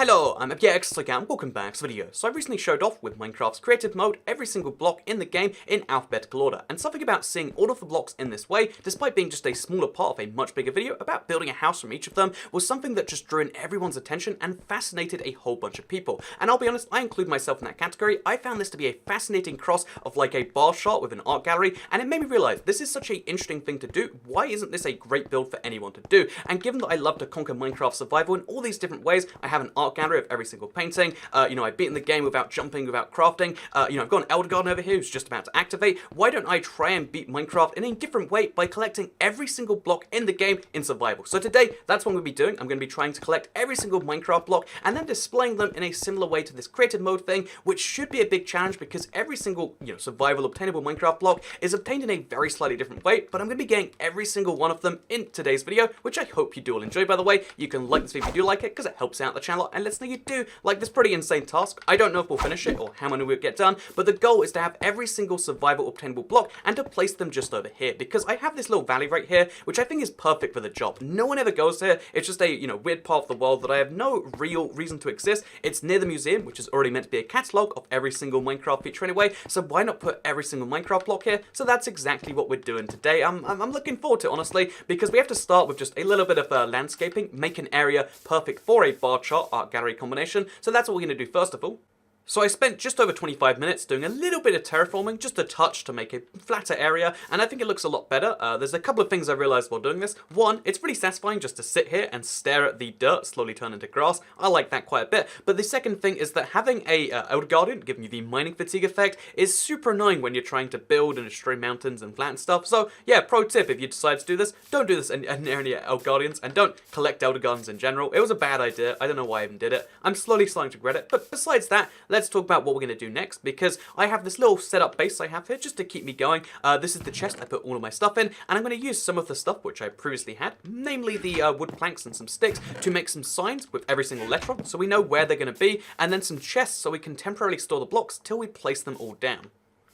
Hello, I'm Elgato, welcome back to the video. So I recently showed off with Minecraft's creative mode every single block in the game in alphabetical order, and something about seeing all of the blocks in this way, despite being just a smaller part of a much bigger video about building a house from each of them, was something that just drew in everyone's attention and fascinated a whole bunch of people. And I'll be honest, I include myself in that category. I found this to be a fascinating cross of like a bar chart with an art gallery, and it made me realize this is such an interesting thing to do. Why isn't this a great build for anyone to do? And given that I love to conquer Minecraft survival in all these different ways, I have an art gallery of every single painting. I've beaten the game without jumping, without crafting. I've got an Elder Garden over here who's just about to activate. Why don't I try and beat Minecraft in a different way by collecting every single block in the game in survival? So today, that's what I'm going to be doing. I'm going to be trying to collect every single Minecraft block and then displaying them in a similar way to this creative mode thing, which should be a big challenge because every single, survival obtainable Minecraft block is obtained in a very slightly different way, but I'm going to be getting every single one of them in today's video, which I hope you do all enjoy, by the way. You can like this video if you do like it, because it helps out the channel, and let's know you do like this pretty insane task. I don't know if we'll finish it or how many we'll get done, but the goal is to have every single survival obtainable block and to place them just over here, because I have this little valley right here, which I think is perfect for the job. No one ever goes here. It's just a, weird part of the world that I have no real reason to exist. It's near the museum, which is already meant to be a catalogue of every single Minecraft feature anyway, so why not put every single Minecraft block here? So that's exactly what we're doing today. I'm looking forward to it, honestly, because we have to start with just a little bit of landscaping, make an area perfect for a bar chart art gallery combination. So that's what we're going to do first of all. So I spent just over 25 minutes doing a little bit of terraforming, just a touch to make a flatter area, and I think it looks a lot better. There's a couple of things I realized while doing this. One, it's pretty satisfying just to sit here and stare at the dirt slowly turn into grass. I like that quite a bit. But the second thing is that having a Elder Garden, giving you the mining fatigue effect, is super annoying when you're trying to build and destroy mountains and flatten stuff. So yeah, pro tip, if you decide to do this, don't do this near any Elder Guardians, and don't collect Elder Gardens in general. It was a bad idea. I don't know why I even did it. I'm slowly starting to regret it. But besides that, let's talk about what we're going to do next, because I have this little setup base I have here just to keep me going. This is the chest I put all of my stuff in, and I'm going to use some of the stuff which I previously had, namely the wood planks and some sticks, to make some signs with every single letter on, so we know where they're going to be, and then some chests so we can temporarily store the blocks till we place them all down.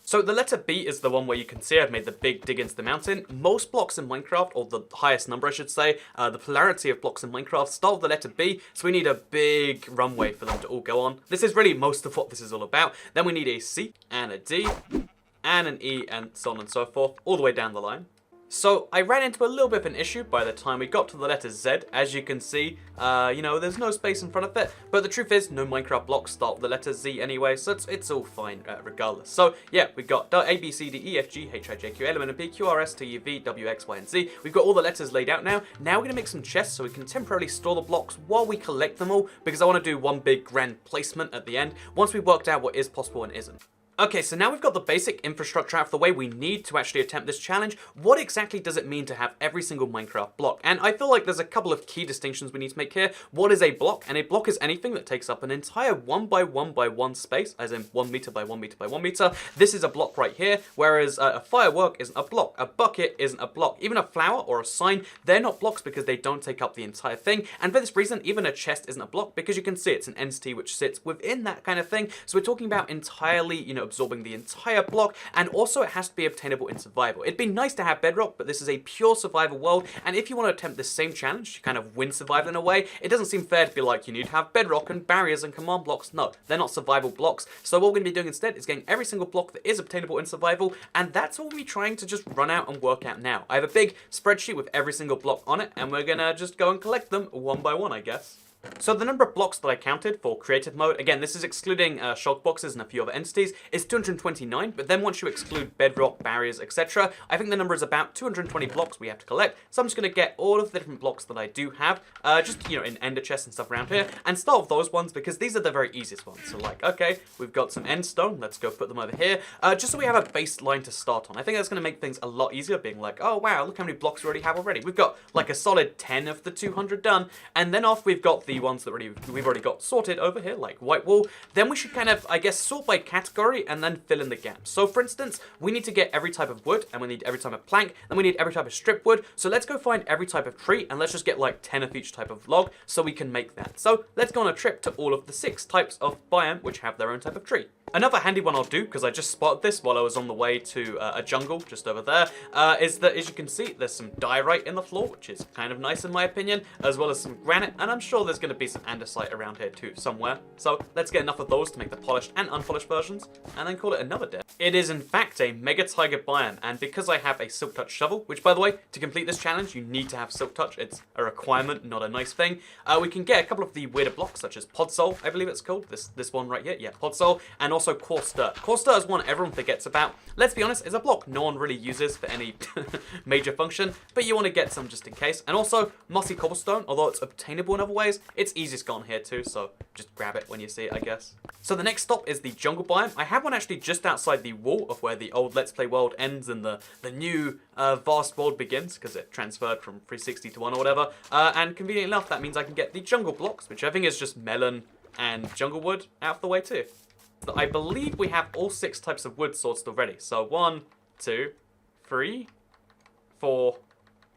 So the letter B is the one where you can see I've made the big dig into the mountain. Most blocks in Minecraft, or the highest number I should say, the polarity of blocks in Minecraft start with the letter B, so we need a big runway for them to all go on. This is really most of what this is all about. Then we need a C, and a D, and an E, and so on and so forth, all the way down the line. So I ran into a little bit of an issue by the time we got to the letter Z. As you can see, there's no space in front of it, but the truth is no Minecraft blocks start with the letter Z anyway, so it's all fine regardless. So yeah, we've got A, B, C, D, E, F, G, H, I, J, Q, L, M, N, P, Q, R, S, T, U, V, W, X, Y, and Z. We've got all the letters laid out now. Now we're going to make some chests so we can temporarily store the blocks while we collect them all, because I want to do one big grand placement at the end, once we've worked out what is possible and isn't. Okay, so now we've got the basic infrastructure out of the way we need to actually attempt this challenge. What exactly does it mean to have every single Minecraft block? And I feel like there's a couple of key distinctions we need to make here. What is a block? And a block is anything that takes up an entire 1 by 1 by 1 space, as in 1 meter by 1 meter by 1 meter. This is a block right here, whereas a firework isn't a block. A bucket isn't a block. Even a flower or a sign, they're not blocks because they don't take up the entire thing. And for this reason, even a chest isn't a block because you can see it's an entity which sits within that kind of thing. So we're talking about entirely, absorbing the entire block, and also it has to be obtainable in survival. It'd be nice to have bedrock, but this is a pure survival world, and if you want to attempt this same challenge to kind of win survival in a way, it doesn't seem fair to be like you need to have bedrock and barriers and command blocks. No, they're not survival blocks. So what we're going to be doing instead is getting every single block that is obtainable in survival, and that's what we'll be trying to just run out and work out now. I have a big spreadsheet with every single block on it, and we're going to just go and collect them one by one, I guess. So the number of blocks that I counted for creative mode, again, this is excluding shulk boxes and a few other entities, is 229, but then once you exclude bedrock, barriers, etc., I think the number is about 220 blocks we have to collect. So I'm just going to get all of the different blocks that I do have, in ender chests and stuff around here, and start with those ones because these are the very easiest ones. So like, okay, we've got some end stone, let's go put them over here, just so we have a baseline to start on. I think that's going to make things a lot easier, being like, oh wow, look how many blocks we already have already. We've got like a solid 10 of the 200 done, and then after we've got the ones that we've already got sorted over here, like white wool, then we should kind of, I guess, sort by category and then fill in the gaps. So for instance, we need to get every type of wood, and we need every type of plank, and we need every type of strip wood. So let's go find every type of tree, and let's just get like 10 of each type of log so we can make that. So let's go on a trip to all of the 6 types of biome which have their own type of tree. Another handy one I'll do, because I just spotted this while I was on the way to a jungle just over there, is that, as you can see, there's some diorite in the floor, which is kind of nice in my opinion, as well as some granite, and I'm sure there's there's going to be some andesite around here too, somewhere. So let's get enough of those to make the polished and unpolished versions, and then call it another day. It is in fact a Mega Tiger biome, and because I have a Silk Touch shovel, which by the way, to complete this challenge, you need to have Silk Touch. It's a requirement, not a nice thing. We can get a couple of the weirder blocks, such as Podsole, I believe it's called. This one right here, yeah, Podsole, and also Coarse Dirt. Coarse Dirt is one everyone forgets about. Let's be honest, it's a block no one really uses for any major function, but you want to get some just in case. And also, Mossy Cobblestone, although it's obtainable in other ways, it's easiest gone here too, so just grab it when you see it, I guess. So the next stop is the jungle biome. I have one actually just outside the wall of where the old Let's Play world ends and the new vast world begins, because it transferred from 360 to 1 or whatever. And conveniently enough, that means I can get the jungle blocks, which I think is just melon and jungle wood out of the way too. I believe we have all 6 types of wood sourced already. So 1, 2, 3, 4,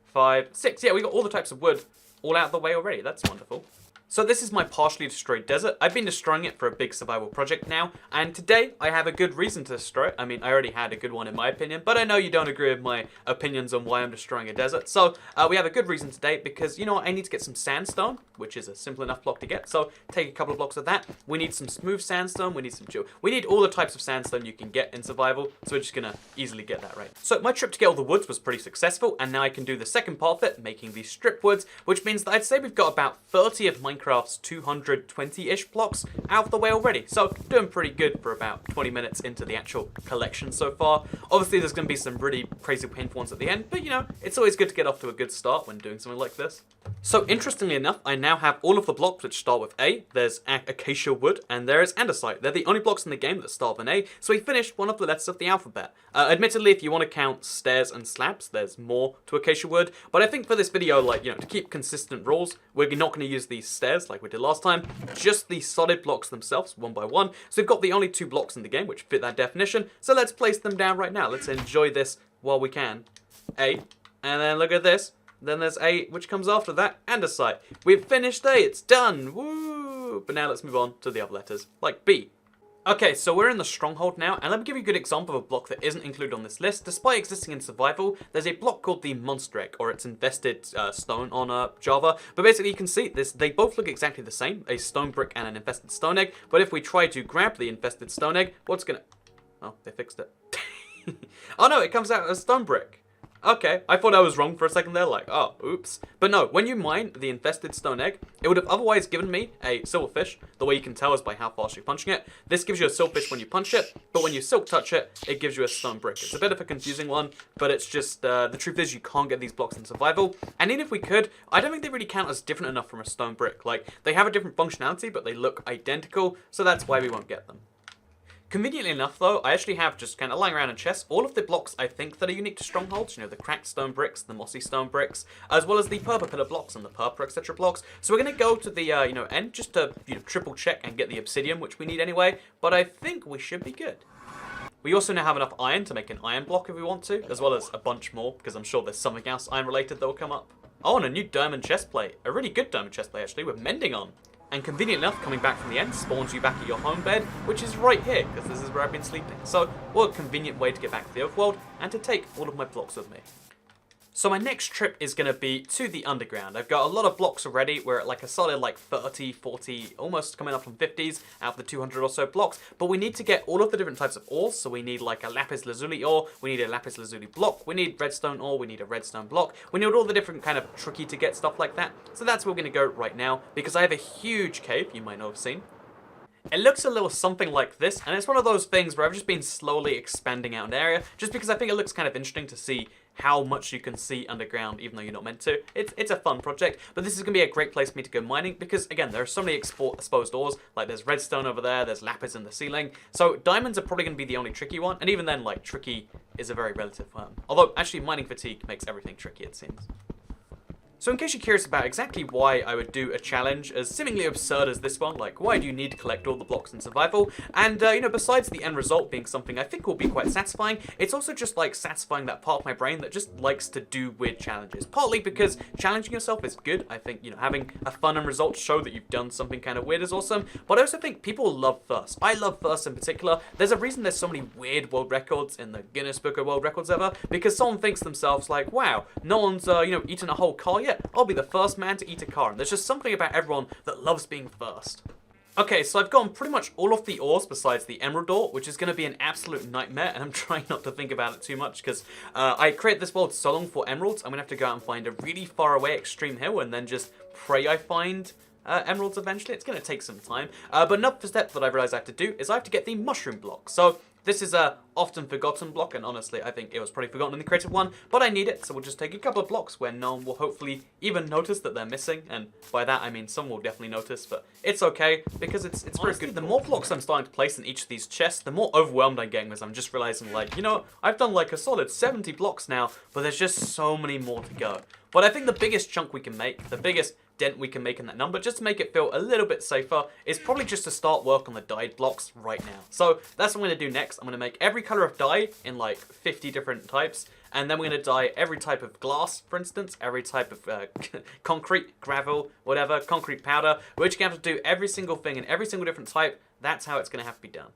5, 6. Yeah, we got all the types of wood all out of the way already. That's wonderful. So this is my partially destroyed desert. I've been destroying it for a big survival project now, and today I have a good reason to destroy it. I mean, I already had a good one in my opinion, but I know you don't agree with my opinions on why I'm destroying a desert. So we have a good reason today because, you know what, I need to get some sandstone, which is a simple enough block to get. So take a couple of blocks of that. We need some smooth sandstone. We need some chill. We need all the types of sandstone you can get in survival. So we're just gonna easily get that right. So my trip to get all the woods was pretty successful, and now I can do the second part of it, making these strip woods, which means that I'd say we've got about 30 of Minecraft's 220-ish blocks out of the way already. So doing pretty good for about 20 minutes into the actual collection so far. Obviously there's going to be some really crazy painful ones at the end, but you know, it's always good to get off to a good start when doing something like this. So interestingly enough, I now have all of the blocks which start with A. There's acacia wood and there is andesite. They're the only blocks in the game that start with an A, so we finished one of the letters of the alphabet. Admittedly, if you want to count stairs and slabs, there's more to acacia wood, but I think for this video, like, you know, to keep consistent rules, we're not going to use these stairs like we did last time, just the solid blocks themselves, one by one. So we've got the only 2 blocks in the game which fit that definition, so let's place them down right now. Let's enjoy this while we can. A, and then look at this. Then there's A, which comes after that, andesite. We've finished A, it's done, woo! But now let's move on to the other letters, like B. Okay, so we're in the Stronghold now, and let me give you a good example of a block that isn't included on this list. Despite existing in survival, there's a block called the Monster Egg, or it's infested stone on Java. But basically you can see this, they both look exactly the same, a stone brick and an infested stone egg. But if we try to grab the infested stone egg, what's gonna... Oh, they fixed it. Oh no, it comes out as stone brick. Okay, I thought I was wrong for a second there, like, oh, oops. But no, when you mine the infested stone egg, it would have otherwise given me a silverfish. The way you can tell is by how fast you're punching it. This gives you a silverfish when you punch it, but when you silk touch it, it gives you a stone brick. It's a bit of a confusing one, but it's just, the truth is you can't get these blocks in survival. And even if we could, I don't think they really count as different enough from a stone brick. Like, they have a different functionality, but they look identical, so that's why we won't get them. Conveniently enough though, I actually have just kind of lying around in chests all of the blocks I think that are unique to Strongholds, you know, the cracked stone bricks, the mossy stone bricks, as well as the purple pillar blocks and the purple etc blocks. So we're going to go to the, you know, end just to, you know, triple check and get the obsidian, which we need anyway, but I think we should be good. We also now have enough iron to make an iron block if we want to, as well as a bunch more, because I'm sure there's something else iron related that will come up. Oh, and a new diamond chestplate, a really good diamond chestplate actually, with mending on. And convenient enough, coming back from the end spawns you back at your home bed, which is right here, because this is where I've been sleeping. So, what a convenient way to get back to the overworld, and to take all of my blocks with me. So my next trip is going to be to the underground. I've got a lot of blocks already. We're at like a solid like 30, 40, almost coming up from 50s out of the 200 or so blocks. But we need to get all of the different types of ores. So we need like a lapis lazuli ore. We need a lapis lazuli block. We need redstone ore. We need a redstone block. We need all the different kind of tricky to get stuff like that. So that's where we're going to go right now, because I have a huge cave you might not have seen. It looks a little something like this, and it's one of those things where I've just been slowly expanding out an area, just because I think it looks kind of interesting to see how much you can see underground, even though you're not meant to. It's a fun project, but this is going to be a great place for me to go mining, because, again, there are so many exposed ores. Like, there's redstone over there, there's lapis in the ceiling, so diamonds are probably going to be the only tricky one, and even then, like, tricky is a very relative term. Although, actually, mining fatigue makes everything tricky, it seems. So in case you're curious about exactly why I would do a challenge as seemingly absurd as this one, like why do you need to collect all the blocks in survival, and you know, besides the end result being something I think will be quite satisfying, it's also just like satisfying that part of my brain that just likes to do weird challenges. Partly because challenging yourself is good. I think, you know, having a fun and results show that you've done something kind of weird is awesome, but I also think people love thirst. I love thirst in particular. There's a reason there's so many weird world records in the Guinness Book of World Records ever, because someone thinks to themselves like, wow, no one's, you know, eaten a whole car yet. yeah, I'll be the first man to eat a car. And there's just something about everyone that loves being first. Okay, so I've gotten pretty much all of the ores besides the emerald ore, which is going to be an absolute nightmare, and I'm trying not to think about it too much, because I created this world so long for emeralds, I'm going to have to go out and find a really far away extreme hill, and then just pray I find emeralds eventually. It's going to take some time, but another step that I realized I have to do is I have to get the mushroom block. So this is a often forgotten block, and honestly, I think it was probably forgotten in the creative one, but I need it, so we'll just take a couple of blocks where no one will hopefully even notice that they're missing, and by that I mean some will definitely notice, but it's okay, because it's very good. The more blocks I'm starting to place in each of these chests, the more overwhelmed I'm getting, as I'm just realizing, like, you know, I've done like a solid 70 blocks now, but there's just so many more to go. But I think the biggest chunk we can make, the biggest dent we can make in that number, just to make it feel a little bit safer, is probably just to start work on the dyed blocks right now. So that's what I'm going to do next. I'm going to make every color of dye in like 50 different types, and then we're going to dye every type of glass, for instance, every type of concrete, gravel, whatever, concrete powder. We're just going to have to do every single thing in every single different type. That's how it's going to have to be done.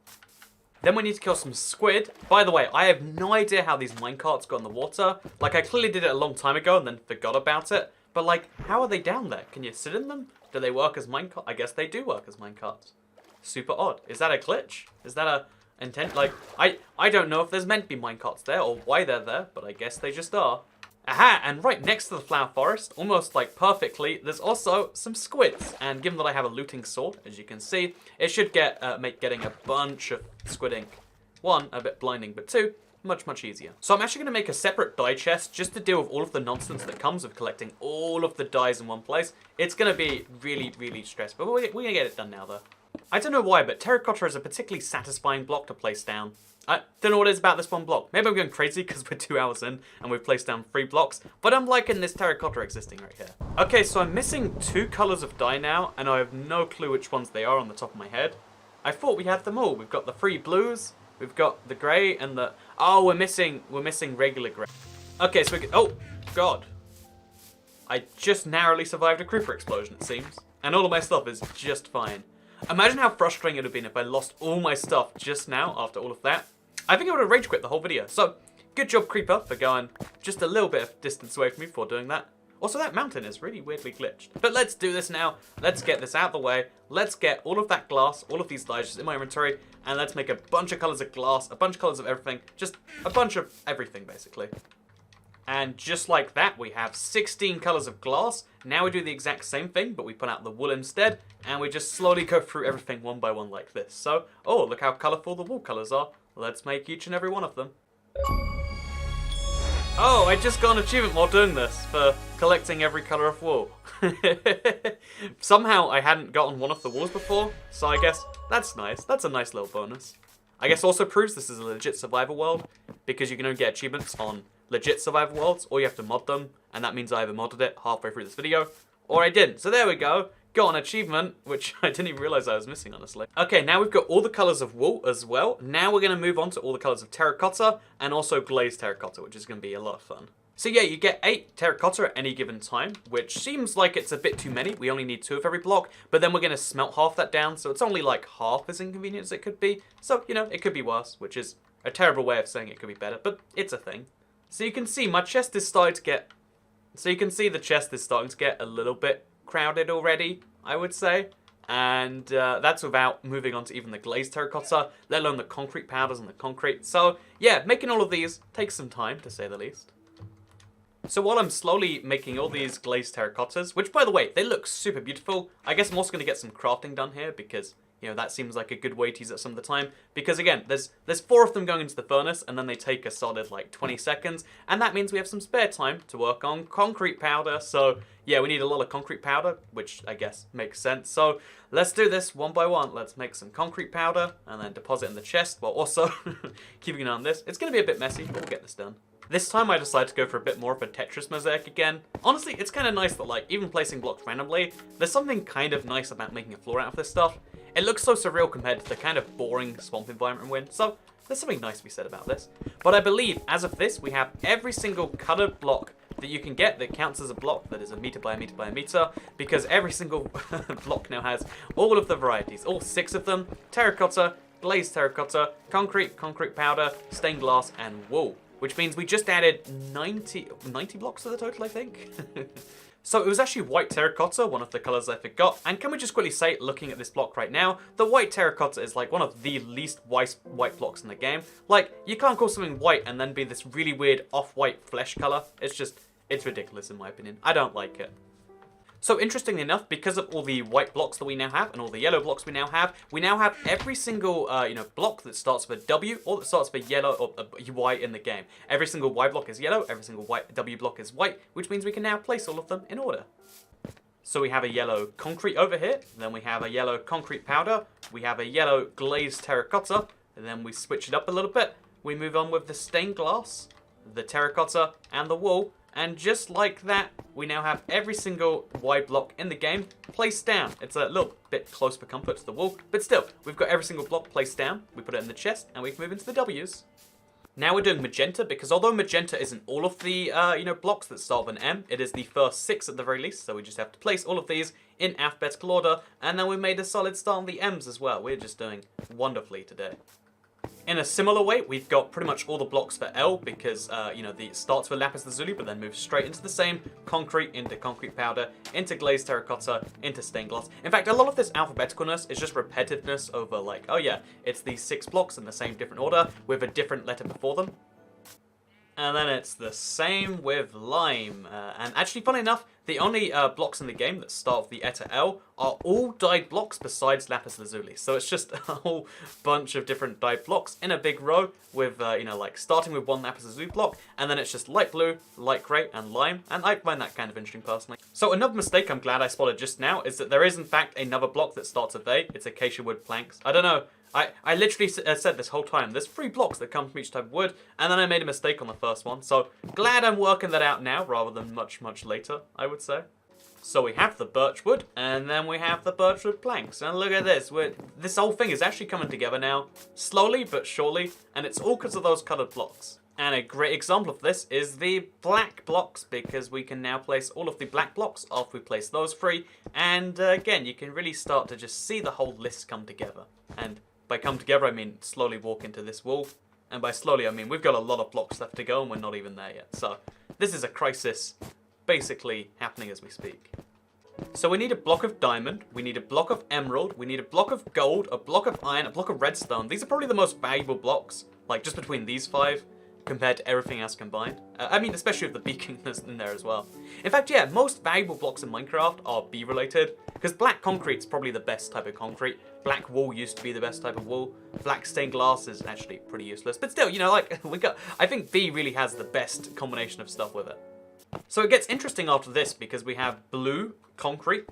Then we need to kill some squid. By the way, I have no idea how these minecarts got in the water. Like, I clearly did it a long time ago and then forgot about it. But, like, how are they down there? Can you sit in them? Do they work as minecarts? I guess they do work as minecarts. Super odd. Is that a glitch? Is that a intent? Like, I don't know if there's meant to be minecarts there or why they're there, but I guess they just are. Aha! And right next to the flower forest, almost like perfectly, there's also some squids. And given that I have a looting sword, as you can see, it should make getting a bunch of squid ink, one, a bit blinding, but two, much easier. So I'm actually going to make a separate dye chest just to deal with all of the nonsense that comes with collecting all of the dyes in one place. It's going to be really stressful, but we're going to get it done now, though. I don't know why, but terracotta is a particularly satisfying block to place down. I don't know what it is about this one block. Maybe I'm going crazy because we're 2 hours in and we've placed down 3 blocks, but I'm liking this terracotta existing right here. Okay, so I'm missing 2 colors of dye now, and I have no clue which ones they are on the top of my head. I thought we had them all. We've got the 3 blues, we've got the gray, and the... Oh, we're missing regular gray. Okay, so we can... Oh, God. I just narrowly survived a creeper explosion, it seems. And all of my stuff is just fine. Imagine how frustrating it would have been if I lost all my stuff just now after all of that. I think I would have rage quit the whole video. So, good job, Creeper, for going just a little bit of distance away from me before doing that. Also, that mountain is really weirdly glitched. But let's do this now. Let's get this out of the way. Let's get all of that glass, all of these dyes just in my inventory, and let's make a bunch of colors of glass, a bunch of colors of everything. Just a bunch of everything, basically. And just like that, we have 16 colors of glass. Now we do the exact same thing, but we put out the wool instead, and we just slowly go through everything one by one like this. So, oh, look how colorful the wool colors are. Let's make each and every one of them. Oh, I just got an achievement while doing this for collecting every color of wool. Somehow I hadn't gotten one of the wools before, so I guess that's nice. That's a nice little bonus. I guess also proves this is a legit survival world, because you can only get achievements on legit survival worlds, or you have to mod them, and that means I either modded it halfway through this video, or I didn't. So there we go. Got an achievement, which I didn't even realize I was missing, honestly. Okay, now we've got all the colors of wool as well. Now we're going to move on to all the colors of terracotta and also glazed terracotta, which is going to be a lot of fun. So yeah, you get 8 terracotta at any given time, which seems like it's a bit too many. We only need 2 of every block, but then we're going to smelt half that down, so it's only like half as inconvenient as it could be. So, you know, it could be worse, which is a terrible way of saying it could be better, but it's a thing. So you can see my chest is starting to get... So you can see the chest is starting to get a little bit crowded already, I would say. And that's without moving on to even the glazed terracotta, let alone the concrete powders and the concrete. So yeah, making all of these takes some time, to say the least. So while I'm slowly making all these glazed terracottas, which by the way, they look super beautiful, I guess I'm also going to get some crafting done here because, you know, that seems like a good way to use it some of the time. Because again, there's 4 of them going into the furnace and then they take a solid like 20 seconds. And that means we have some spare time to work on concrete powder. So yeah, we need a lot of concrete powder, which I guess makes sense. So let's do this one by one. Let's make some concrete powder and then deposit in the chest while also keeping an eye on this. It's going to be a bit messy, but we'll get this done. This time I decided to go for a bit more of a Tetris mosaic again. Honestly, it's kind of nice that, like, even placing blocks randomly, there's something kind of nice about making a floor out of this stuff. It looks so surreal compared to the kind of boring swamp environment we're in, so there's something nice to be said about this. But I believe, as of this, we have every single colored block that you can get that counts as a block that is a meter by a meter by a meter, because every single block now has all of the varieties, all 6 of them: terracotta, glazed terracotta, concrete, concrete powder, stained glass, and wool. Which means we just added 90 blocks to the total, I think. So it was actually white terracotta, one of the colors I forgot. And can we just quickly say, looking at this block right now, the white terracotta is like one of the least white blocks in the game. Like, you can't call something white and then be this really weird off-white flesh color. It's ridiculous in my opinion. I don't like it. So interestingly enough, because of all the white blocks that we now have and all the yellow blocks we now have every single block that starts with a W or that starts with a yellow or a Y in the game. Every single Y block is yellow, every single W block is white, which means we can now place all of them in order. So we have a yellow concrete over here, then we have a yellow concrete powder, we have a yellow glazed terracotta, and then we switch it up a little bit. We move on with the stained glass, the terracotta, and the wool. And just like that, we now have every single Y block in the game placed down. It's a little bit close for comfort to the wall, but still, we've got every single block placed down. We put it in the chest, and we can move into the W's. Now we're doing magenta, because although magenta isn't all of the blocks that start with an M, it is the first 6 at the very least, so we just have to place all of these in alphabetical order, and then we made a solid start on the M's as well. We're just doing wonderfully today. In a similar way, we've got pretty much all the blocks for L because, it starts with lapis lazuli, but then moves straight into the same concrete, into concrete powder, into glazed terracotta, into stained glass. In fact, a lot of this alphabeticalness is just repetitiveness over like, oh yeah, it's these 6 blocks in the same different order with a different letter before them. And then it's the same with lime. And actually, funny enough, the only blocks in the game that start with the letter L are all dyed blocks besides lapis lazuli. So it's just a whole bunch of different dyed blocks in a big row with, starting with one lapis lazuli block, and then it's just light blue, light grey, and lime. And I find that kind of interesting personally. So another mistake I'm glad I spotted just now is that there is in fact another block that starts with A. It's acacia wood planks. I don't know. I literally said this whole time, there's 3 blocks that come from each type of wood, and then I made a mistake on the first one, so glad I'm working that out now, rather than much, much later, I would say. So we have the birch wood, and then we have the birch wood planks, and look at this, this whole thing is actually coming together now, slowly but surely, and it's all because of those coloured blocks. And a great example of this is the black blocks, because we can now place all of the black blocks after we place those 3, and again, you can really start to just see the whole list come together, and by come together, I mean slowly walk into this wall. And by slowly, I mean we've got a lot of blocks left to go and we're not even there yet. So this is a crisis basically happening as we speak. So we need a block of diamond, we need a block of emerald, we need a block of gold, a block of iron, a block of redstone. These are probably the most valuable blocks, like just between these 5 compared to everything else combined. I mean, especially with the beacon in there as well. In fact, yeah, most valuable blocks in Minecraft are bee related, because black concrete's probably the best type of concrete. Black wool used to be the best type of wool. Black stained glass is actually pretty useless. But still, I think bee really has the best combination of stuff with it. So it gets interesting after this because we have blue concrete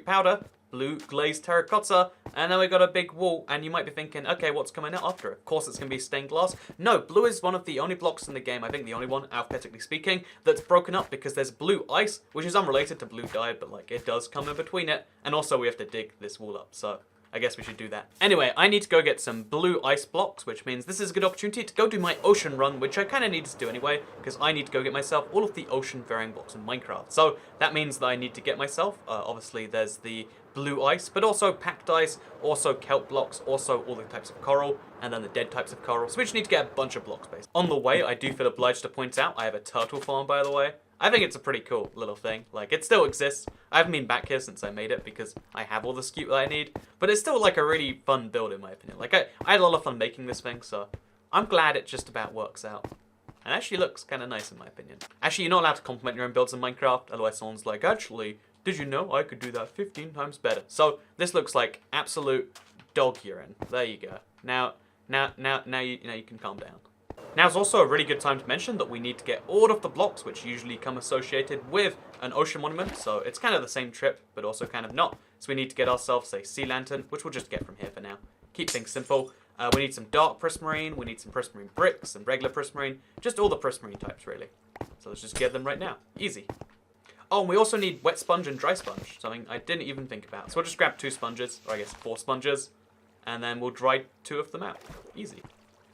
powder, blue glazed terracotta, and then we got a big wool, and you might be thinking, okay, what's coming out after? Of course it's going to be stained glass. No, blue is one of the only blocks in the game, I think the only one, alphabetically speaking, that's broken up because there's blue ice, which is unrelated to blue dye, but it does come in between it, and also we have to dig this wool up, so I guess we should do that. Anyway, I need to go get some blue ice blocks, which means this is a good opportunity to go do my ocean run, which I kind of need to do anyway, because I need to go get myself all of the ocean varying blocks in Minecraft. So that means that I need to get myself, obviously there's the blue ice, but also packed ice, also kelp blocks, also all the types of coral, and then the dead types of coral. So we just need to get a bunch of blocks, basically. On the way, I do feel obliged to point out, I have a turtle farm, by the way. I think it's a pretty cool little thing. It still exists. I haven't been back here since I made it because I have all the scoop that I need. But it's still a really fun build in my opinion. I had a lot of fun making this thing, so I'm glad it just about works out. And actually looks kind of nice in my opinion. Actually, you're not allowed to compliment your own builds in Minecraft, otherwise someone's like, actually, did you know I could do that 15 times better? So this looks like absolute dog urine. There you go. Now you can calm down. Now's also a really good time to mention that we need to get all of the blocks which usually come associated with an ocean monument, so it's kind of the same trip, but also kind of not. So we need to get ourselves a sea lantern, which we'll just get from here for now. Keep things simple. We need some dark prismarine, we need some prismarine bricks, some regular prismarine, just all the prismarine types really. So let's just get them right now. Easy. Oh, and we also need wet sponge and dry sponge, something I didn't even think about. So we'll just grab 2 sponges, or I guess 4 sponges, and then we'll dry 2 of them out. Easy.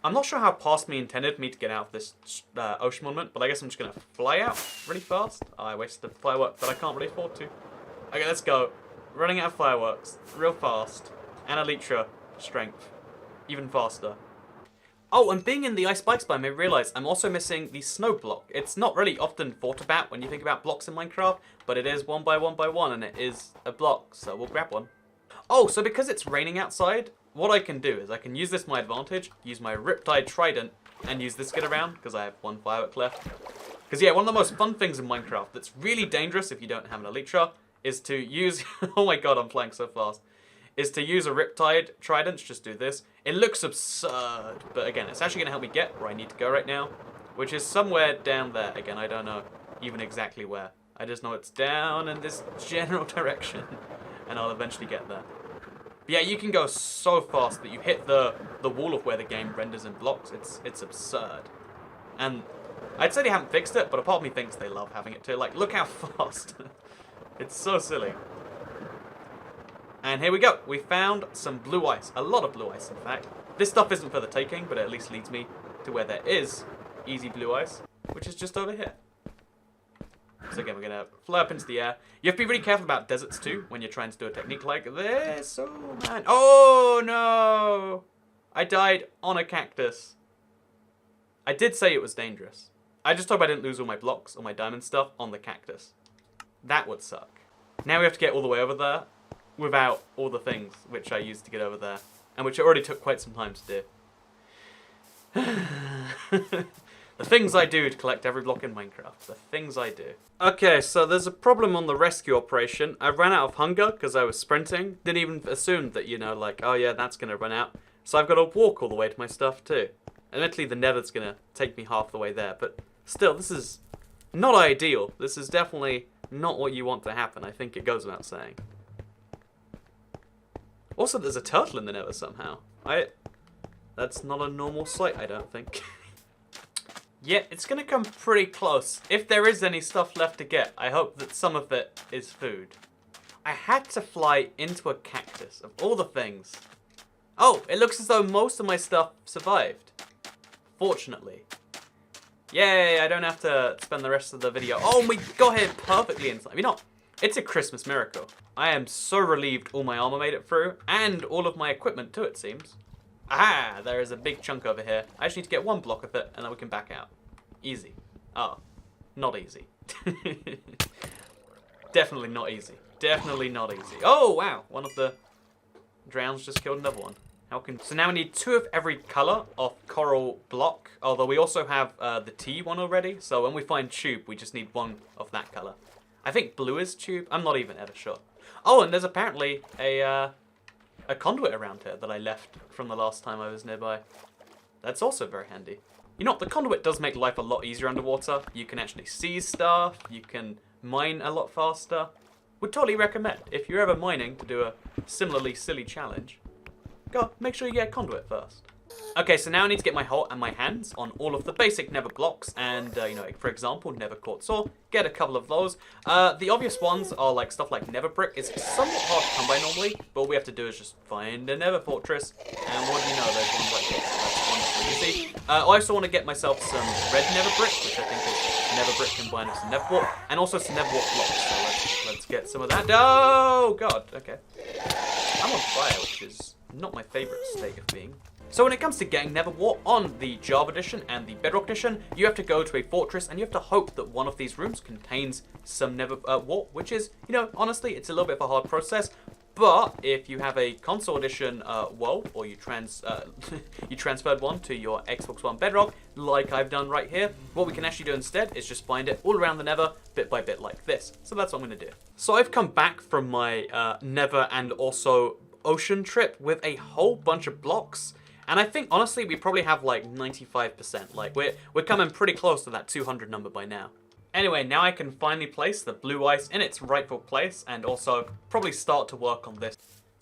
I'm not sure how past me intended me to get out of this ocean monument, but I guess I'm just going to fly out really fast. Oh, I wasted a firework that I can't really afford to. Okay, let's go. Running out of fireworks. Real fast. And elytra. Strength. Even faster. Oh, and being in the ice spikes biome, I realize I'm also missing the snow block. It's not really often thought about when you think about blocks in Minecraft, but it is 1 by 1 by 1, and it is a block, so we'll grab one. Oh, so because it's raining outside, what I can do is I can use this to my advantage, use my Riptide Trident, and use this to get around, because I have 1 firework left. Because yeah, one of the most fun things in Minecraft that's really dangerous if you don't have an Elytra is to use... oh my god, I'm flying so fast. Is to use a Riptide Trident. Just do this. It looks absurd, but again, it's actually going to help me get where I need to go right now, which is somewhere down there. Again, I don't know even exactly where. I just know it's down in this general direction, and I'll eventually get there. But yeah, you can go so fast that you hit the wall of where the game renders in blocks. It's absurd. And I'd say they haven't fixed it, but a part of me thinks they love having it too. Like, look how fast. It's so silly. And here we go. We found some blue ice. A lot of blue ice, in fact. This stuff isn't for the taking, but it at least leads me to where there is easy blue ice, which is just over here. So again, we're going to fly up into the air. You have to be really careful about deserts too when you're trying to do a technique like this. Oh, man. Oh, no. I died on a cactus. I did say it was dangerous. I just hope I didn't lose all my blocks or my diamond stuff on the cactus. That would suck. Now we have to get all the way over there without all the things which I used to get over there, and which it already took quite some time to do. The things I do to collect every block in Minecraft. The things I do. Okay, so there's a problem on the rescue operation. I ran out of hunger because I was sprinting. Didn't even assume that, you know, like, oh yeah, that's going to run out. So I've got to walk all the way to my stuff too. Admittedly, the nether's going to take me half the way there, but still, this is not ideal. This is definitely not what you want to happen. I think it goes without saying. Also, there's a turtle in the nether somehow. That's not a normal sight, I don't think. Yeah, it's going to come pretty close. If there is any stuff left to get, I hope that some of it is food. I had to fly into a cactus, of all the things. Oh, it looks as though most of my stuff survived. Fortunately. Yay, I don't have to spend the rest of the video. Oh, we got here perfectly in time. You know, it's a Christmas miracle. I am so relieved all my armor made it through, and all of my equipment too, it seems. Ah, there is a big chunk over here. I just need to get one block of it, and then we can back out. Easy. Oh, not easy. Definitely not easy. Definitely not easy. Oh, wow. One of the drowns just killed another one. So now we need 2 of every color of coral block, although we also have the T one already, so when we find tube, we just need 1 of that color. I think blue is tube. I'm not even ever sure. Oh, and there's apparently a conduit around here that I left from the last time I was nearby. That's also very handy. You know what, the conduit does make life a lot easier underwater. You can actually see stuff, you can mine a lot faster. Would totally recommend, if you're ever mining to do a similarly silly challenge, go, make sure you get a conduit first. Okay, so now I need to get my hands on all of the basic nether blocks and, you know, for example, nether quartz ore. Get a couple of those. The obvious ones are like stuff like nether brick. It's somewhat hard to come by normally, but all we have to do is just find a nether fortress. And what do you know, there's one right here. That's wonderful easy. I also want to get myself some red nether brick, which I think is nether brick combined with some nether wart, and also some nether wart blocks. So let's get some of that. Oh, God, okay. I'm on fire, which is not my favorite state of being. So when it comes to getting nether wart on the Java edition and the Bedrock edition, you have to go to a fortress and you have to hope that one of these rooms contains some nether wart, which is, you know, honestly, it's a little bit of a hard process. But if you have a console edition world, or you transferred one to your Xbox One Bedrock, like I've done right here, what we can actually do instead is just find it all around the nether, bit by bit like this. So that's what I'm going to do. So I've come back from my nether and also ocean trip with a whole bunch of blocks. And I think, honestly, we probably have like 95%. Like, we're coming pretty close to that 200 number by now. Anyway, now I can finally place the blue ice in its rightful place and also probably start to work on this.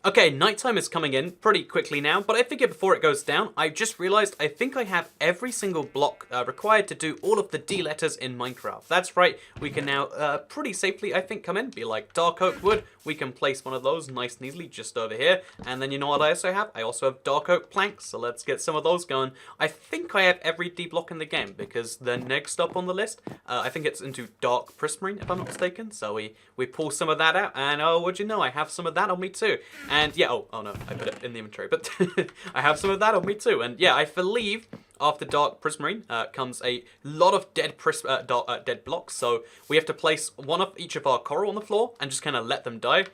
Okay, nighttime is coming in pretty quickly now, but I figured before it goes down, I just realized I think I have every single block required to do all of the D letters in Minecraft. That's right, we can now pretty safely, I think, come in, be like dark oak wood. We can place one of those nice and easily just over here. And then you know what I also have? I also have dark oak planks, so let's get some of those going. I think I have every D block in the game because the next up on the list, I think it's into dark prismarine, if I'm not mistaken. So we pull some of that out, and oh, what'd you know? I have some of that on me too. And yeah, oh no, I put it in the inventory, but I have some of that on me too. And yeah, I believe After Dark Prismarine comes a lot of dead dead blocks, so we have to place one of each of our coral on the floor and just kind of let them die.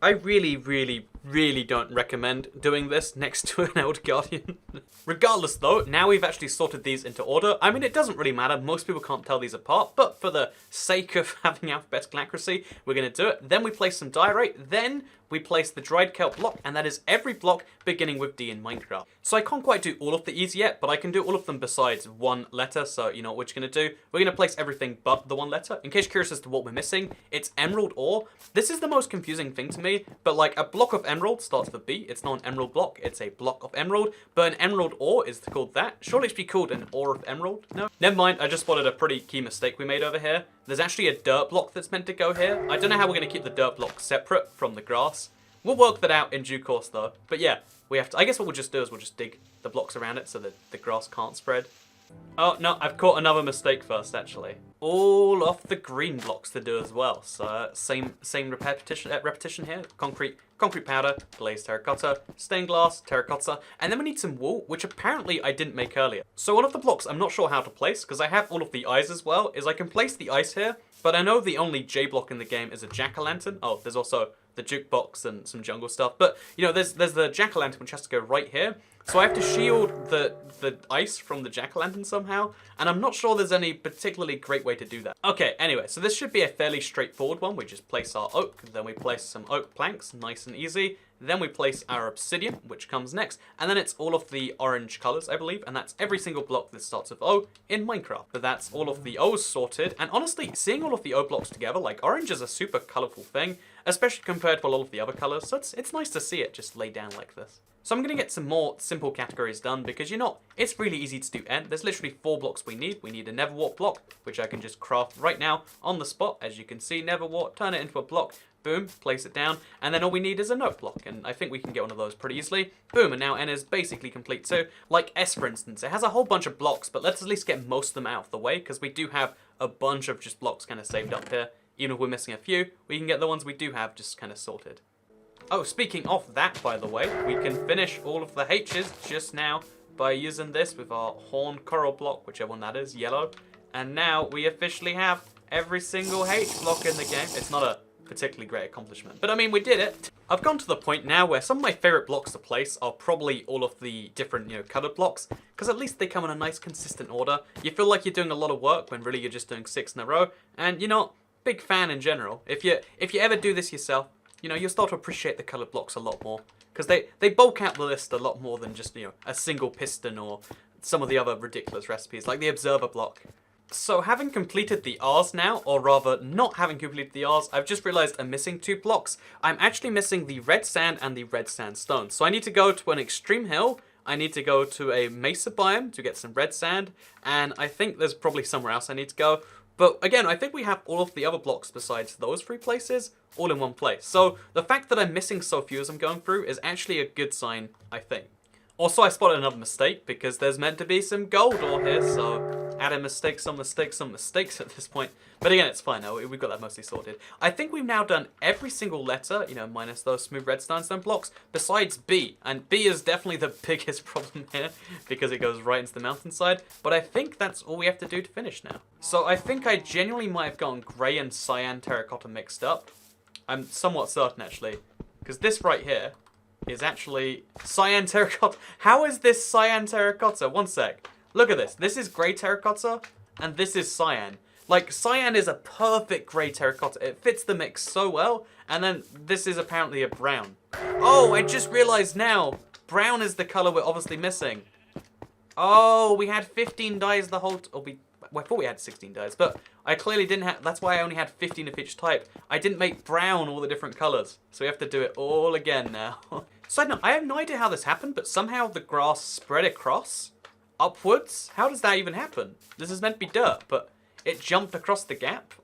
I really don't recommend doing this next to an Elder Guardian. Regardless though, now we've actually sorted these into order. I mean, it doesn't really matter, most people can't tell these apart, but for the sake of having alphabetical accuracy, we're going to do it. Then we place some diorite, then we place the dried kelp block, and that is every block beginning with D in Minecraft. So I can't quite do all of these yet, but I can do all of them besides one letter, so you know what we're going to do? We're going to place everything but the one letter. In case you're curious as to what we're missing, it's emerald ore. This is the most confusing thing to me, but like a block of emerald starts with B. It's not an emerald block, it's a block of emerald, but an emerald ore is called that. Surely it should be called an ore of emerald? No? Never mind, I just spotted a pretty key mistake we made over here. There's actually a dirt block that's meant to go here. I don't know how we're going to keep the dirt block separate from the grass. We'll work that out in due course though. But yeah, we have to, I guess what we'll just do is we'll just dig the blocks around it so that the grass can't spread. Oh no, I've caught another mistake first actually. All of the green blocks to do as well. So same repetition here. Concrete powder, glazed terracotta, stained glass, terracotta, and then we need some wool, which apparently I didn't make earlier. So one of the blocks I'm not sure how to place, because I have all of the eyes as well, is I can place the ice here, but I know the only J block in the game is a jack-o'-lantern. Oh, there's also the jukebox and some jungle stuff, but you know, there's the jack-o'-lantern which has to go right here. So I have to shield the ice from the jack-o'-lantern somehow, and I'm not sure there's any particularly great way to do that. Okay, anyway, so this should be a fairly straightforward one. We just place our oak, then we place some oak planks, nice and easy. Then we place our obsidian, which comes next, and then it's all of the orange colors, I believe, and that's every single block that starts with O in Minecraft. But that's all of the O's sorted, and honestly, seeing all of the O blocks together, like orange is a super colorful thing, especially compared to a lot of the other colors, so it's nice to see it just laid down like this. So I'm going to get some more simple categories done because, you know, it's really easy to do N. There's literally 4 blocks we need. We need a nether wart block, which I can just craft right now on the spot. As you can see, nether wart, turn it into a block, boom, place it down, and then all we need is a note block, and I think we can get one of those pretty easily. Boom, and now N is basically complete. So, like S, for instance, it has a whole bunch of blocks, but let's at least get most of them out of the way because we do have a bunch of just blocks kind of saved up here. Even if we're missing a few, we can get the ones we do have just kind of sorted. Oh, speaking of that, by the way, we can finish all of the H's just now by using this with our horn coral block, whichever one that is, yellow. And now we officially have every single H block in the game. It's not a particularly great accomplishment, but I mean, we did it. I've gone to the point now where some of my favorite blocks to place are probably all of the different, colored blocks, because at least they come in a nice consistent order. You feel like you're doing a lot of work when really you're just doing 6 in a row, and you're not big fan in general. If you ever do this yourself, you'll start to appreciate the colored blocks a lot more, because they bulk out the list a lot more than just, a single piston or some of the other ridiculous recipes, like the observer block. So having completed the R's now, or rather not having completed the R's, I've just realized I'm missing 2 blocks. I'm actually missing the red sand and the red sandstone. So I need to go to an extreme hill, I need to go to a mesa biome to get some red sand, and I think there's probably somewhere else I need to go. But again, I think we have all of the other blocks besides those 3 places all in one place. So the fact that I'm missing so few as I'm going through is actually a good sign, I think. Also, I spotted another mistake because there's meant to be some gold ore here, so adding mistakes on mistakes on mistakes at this point. But again, it's fine now, we've got that mostly sorted. I think we've now done every single letter, minus those smooth red sandstone blocks, besides B. And B is definitely the biggest problem here because it goes right into the mountainside. But I think that's all we have to do to finish now. So I think I genuinely might have gotten grey and cyan terracotta mixed up. I'm somewhat certain actually, because this right here is actually cyan terracotta. How is this cyan terracotta? One sec. Look at this. This is grey terracotta, and this is cyan. Like, cyan is a perfect grey terracotta. It fits the mix so well, and then this is apparently a brown. Oh, I just realised now. Brown is the colour we're obviously missing. Oh, we had 15 dyes the whole... I thought we had 16 dyes, but I clearly didn't have... That's why I only had 15 of each type. I didn't make brown all the different colours, so we have to do it all again now. Side note, I have no idea how this happened, but somehow the grass spread across, upwards. How does that even happen? This is meant to be dirt, but it jumped across the gap.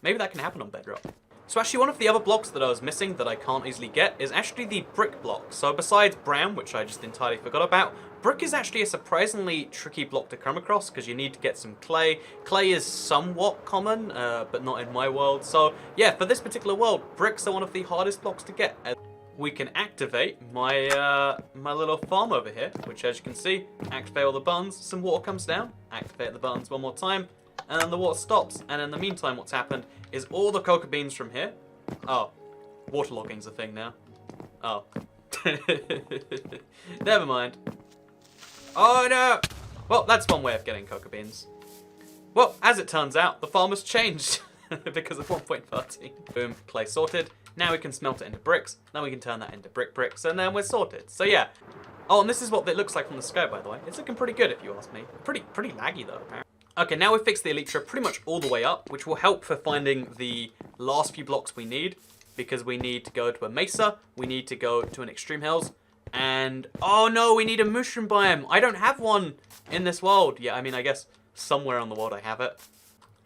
Maybe that can happen on bedrock. So actually one of the other blocks that I was missing that I can't easily get is actually the brick block. So besides brown, which I just entirely forgot about, brick is actually a surprisingly tricky block to come across because you need to get some clay. Clay is somewhat common, but not in my world. So yeah, for this particular world, bricks are one of the hardest blocks to get. we can activate my my little farm over here, which as you can see, activate all the buttons, some water comes down, activate the buttons one more time, and then the water stops. And in the meantime, what's happened is all the cocoa beans from here. Oh, waterlogging's a thing now. Oh. Never mind. Oh no! Well, that's one way of getting cocoa beans. Well, as it turns out, the farm has changed because of 1.13. Boom, clay sorted. Now we can smelt it into bricks. Then we can turn that into bricks, and then we're sorted. So yeah. Oh, and this is what it looks like from the sky, by the way. It's looking pretty good, if you ask me. Pretty laggy though, apparently. Okay, now we've fixed the elytra pretty much all the way up, which will help for finding the last few blocks we need, because we need to go to a mesa, we need to go to an extreme hills, and oh no, we need a mushroom biome. I don't have one in this world. Yeah, I mean, I guess somewhere on the world I have it.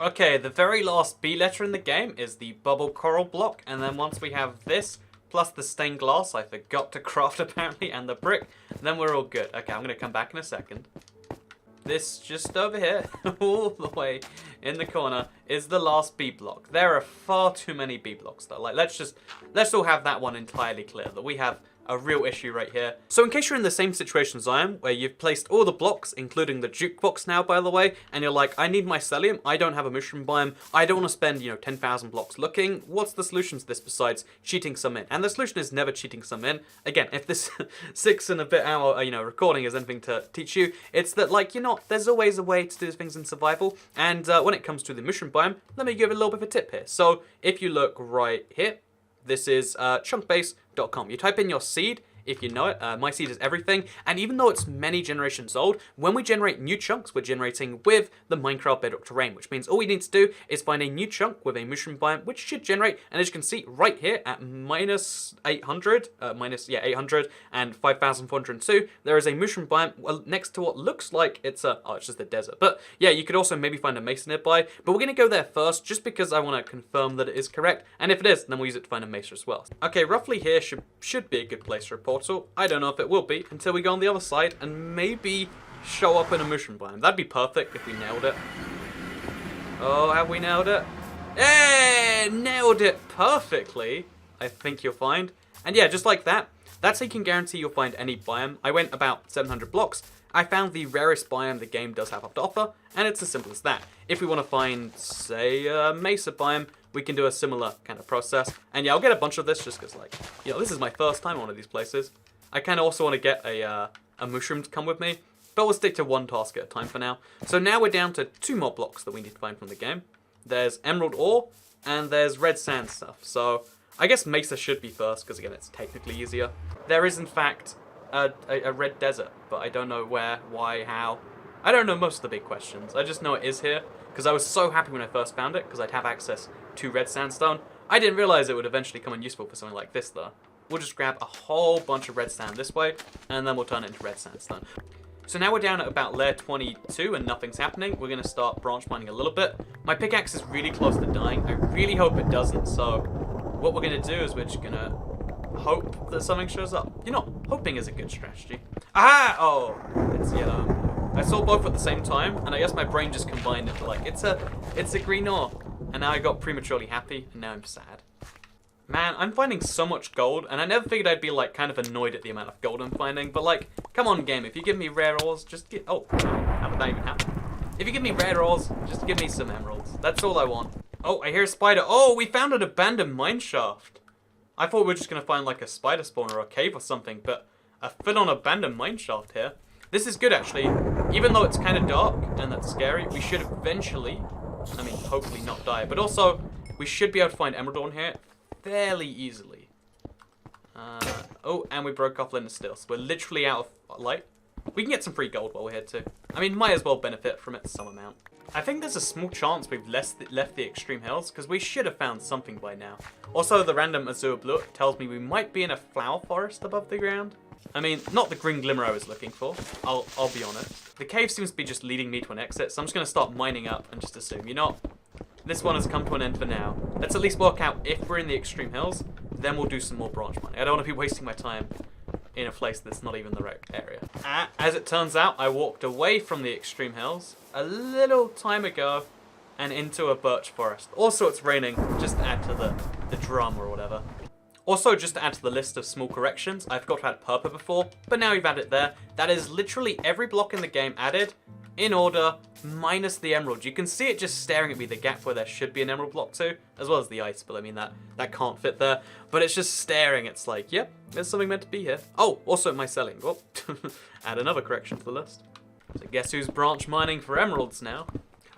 Okay, the very last B letter in the game is the bubble coral block, and then once we have this, plus the stained glass, I forgot to craft apparently, and the brick, then we're all good. Okay, I'm gonna come back in a second. This just over here, all the way in the corner, is the last B block. There are far too many B blocks though. Like, let's all have that one entirely clear, that we have a real issue right here. So in case you're in the same situation as I am, where you've placed all the blocks, including the jukebox now, by the way, and you're like, I need mycelium, I don't have a mushroom biome, I don't want to spend, 10,000 blocks looking, what's the solution to this besides cheating some in? And the solution is never cheating some in. Again, if this 6 and a bit hour, recording is anything to teach you, it's that, there's always a way to do things in survival, and when it comes to the mushroom biome, let me give a little bit of a tip here. So if you look right here, this is chunkbase.com. You type in your seed, if you know it. My seed is everything. And even though it's many generations old, when we generate new chunks, we're generating with the Minecraft bedrock terrain, which means all we need to do is find a new chunk with a mushroom biome, which should generate, and as you can see right here at minus 800, 800 and 5,402, there is a mushroom biome next to what looks like it's just a desert. But yeah, you could also maybe find a mesa nearby, but we're going to go there first just because I want to confirm that it is correct. And if it is, then we'll use it to find a mesa as well. Okay, roughly here should be a good place for a portal. I don't know if it will be until we go on the other side and maybe show up in a mushroom biome. That'd be perfect if we nailed it. Oh, have we nailed it? Hey, nailed it perfectly, I think you'll find. And yeah, just like that, that's how you can guarantee you'll find any biome. I went about 700 blocks. I found the rarest biome the game does have to offer, and it's as simple as that. If we want to find, say, a mesa biome, we can do a similar kind of process. And yeah, I'll get a bunch of this just because, this is my first time on one of these places. I kind of also want to get a mushroom to come with me, but we'll stick to one task at a time for now. So now we're down to 2 more blocks that we need to find from the game. There's emerald ore, and there's red sand stuff. So I guess mesa should be first, because again, it's technically easier. There is, in fact, a red desert, but I don't know where, why, how. I don't know most of the big questions. I just know it is here, because I was so happy when I first found it, because I'd have access to red sandstone. I didn't realize it would eventually come in useful for something like this, though. We'll just grab a whole bunch of red sand this way, and then we'll turn it into red sandstone. So now we're down at about layer 22 and nothing's happening. We're going to start branch mining a little bit. My pickaxe is really close to dying. I really hope it doesn't, so what we're going to do is we're just going to hope that something shows up. Hoping is a good strategy. Ah! Oh, it's yellow. I saw both at the same time, and I guess my brain just combined it to it's a green ore. And now I got prematurely happy, and now I'm sad. Man, I'm finding so much gold, and I never figured I'd be kind of annoyed at the amount of gold I'm finding, but come on game, if you give me rare ores, just get, oh, how did that even happen? If you give me rare ores, just give me some emeralds. That's all I want. Oh, I hear a spider. Oh, we found an abandoned mineshaft. I thought we were just going to find a spider spawn or a cave or something, but a full-on abandoned mineshaft here. This is good actually. Even though it's kind of dark and that's scary, we should eventually, hopefully not die, but also we should be able to find emerald ore here fairly easily. Oh, and we broke off Linda still, so we're literally out of light. We can get some free gold while we're here too. Might as well benefit from it some amount. I think there's a small chance we've left the extreme hills, because we should have found something by now. Also, the random azure blue tells me we might be in a flower forest above the ground. Not the green glimmer I was looking for, I'll be honest. The cave seems to be just leading me to an exit, so I'm just going to start mining up and just assume, this one has come to an end for now. Let's at least work out if we're in the extreme hills, then we'll do some more branch mining. I don't want to be wasting my time in a place that's not even the right area. As it turns out, I walked away from the extreme hills a little time ago and into a birch forest. Also, it's raining, just to add to the drama or whatever. Also, just to add to the list of small corrections, I forgot to add purple before, but now you've added it there. That is literally every block in the game added in order minus the emerald. You can see it just staring at me, the gap where there should be an emerald block too, as well as the ice, but I mean that can't fit there. But it's just staring, it's like, yep, there's something meant to be here. Oh, also my selling. Well, add another correction to the list. So guess who's branch mining for emeralds now?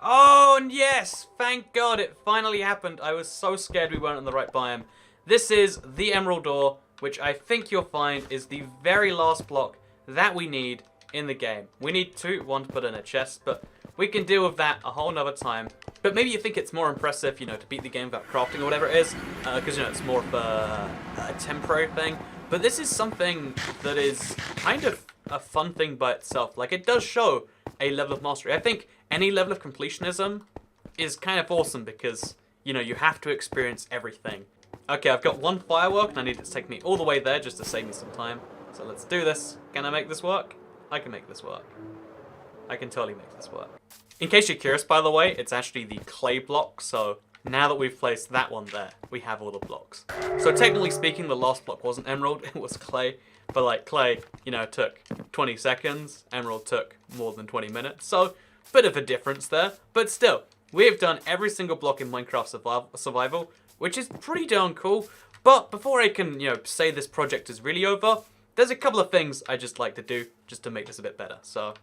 Oh, and yes, thank God it finally happened. I was so scared we weren't in the right biome. This is the emerald ore, which I think you'll find is the very last block that we need in the game. We need one to put in a chest, but we can deal with that a whole nother time. But maybe you think it's more impressive, you know, to beat the game without crafting or whatever it is, because, you know, it's more of a temporary thing. But this is something that is kind of a fun thing by itself. Like, it does show a level of mastery. I think any level of completionism is kind of awesome because, you know, you have to experience everything. Okay, I've got one firework, and I need it to take me all the way there just to save me some time. So let's do this. Can I make this work? I can make this work. I can totally make this work. In case you're curious, by the way, it's actually the clay block, so now that we've placed that one there, we have all the blocks. So technically speaking, the last block wasn't emerald, it was clay. But like clay, you know, took 20 seconds, emerald took more than 20 minutes, so bit of a difference there. But still, we have done every single block in Minecraft Survival, which is pretty darn cool. But before I can, you know, say this project is really over, there's a couple of things I just like to do just to make this a bit better. So,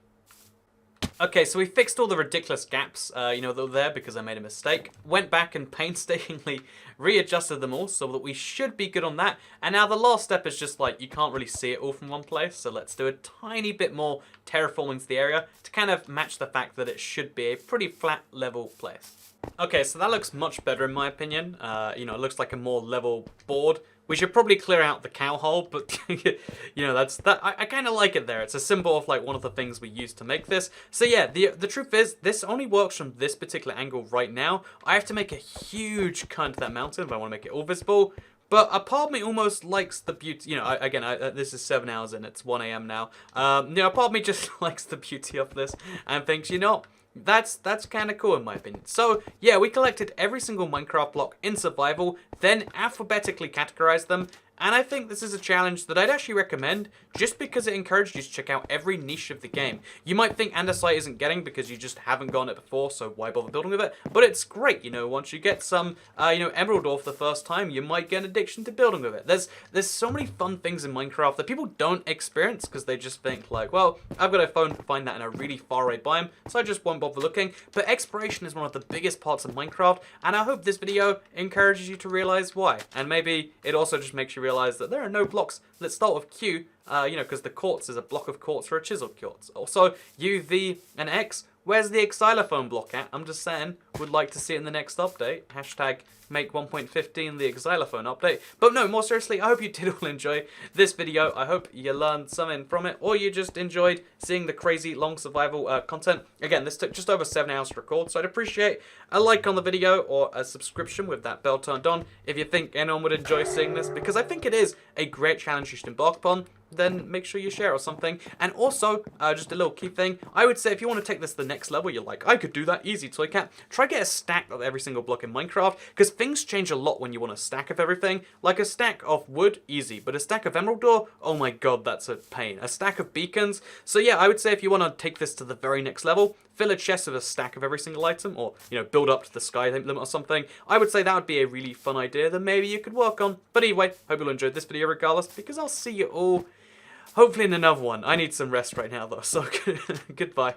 okay, so we fixed all the ridiculous gaps, you know, that were there because I made a mistake. Went back and painstakingly readjusted them all so that we should be good on that. And now the last step is just like, you can't really see it all from one place. So let's do a tiny bit more terraforming to the area to kind of match the fact that it should be a pretty flat level place. Okay, so that looks much better in my opinion. You know, it looks like a more level board. We should probably clear out the cow hole, but you know, I kind of like it there. It's a symbol of like one of the things we used to make this. So yeah, the truth is, this only works from this particular angle right now. I have to make a huge cut into that mountain if I want to make it all visible. But a part of me almost likes the beauty, you know, this is 7 hours and it's 1 AM now. You know, a part of me just likes the beauty of this and thinks, you know, that's kind of cool in my opinion. So yeah, we collected every single Minecraft block in survival, then alphabetically categorized them, and I think this is a challenge that I'd actually recommend just because it encouraged you to check out every niche of the game. You might think andesite isn't getting because you just haven't gone it before, so why bother building with it? But it's great, you know, once you get some, you know, emerald ore for the first time, you might get an addiction to building with it. There's so many fun things in Minecraft that people don't experience because they just think like, well, I've got to find that in a really far away biome, so I just won't bother looking. But exploration is one of the biggest parts of Minecraft, and I hope this video encourages you to realize why. And maybe it also just makes you realize that there are no blocks that start with Q, you know, because the quartz is a block of quartz for a chiseled quartz. Also, U, V, and X. Where's the xylophone block at? I'm just saying, would like to see it in the next update. Hashtag make 1.15 the xylophone update. But no, more seriously, I hope you did all enjoy this video. I hope you learned something from it, or you just enjoyed seeing the crazy long survival content. Again, this took just over 7 hours to record, so I'd appreciate a like on the video or a subscription with that bell turned on if you think anyone would enjoy seeing this, because I think it is a great challenge you should embark upon. Then make sure you share or something. And also, just a little key thing, I would say if you want to take this to the next level, you're like, I could do that, easy, toy cat. Try get a stack of every single block in Minecraft, because things change a lot when you want a stack of everything. Like a stack of wood, easy, but a stack of emerald ore, oh my god, that's a pain. A stack of beacons. So yeah, I would say if you want to take this to the very next level, fill a chest with a stack of every single item, or, you know, build up to the sky limit or something. I would say that would be a really fun idea that maybe you could work on. But anyway, hope you'll enjoy this video regardless, because I'll see you all hopefully in another one. I need some rest right now though, so goodbye.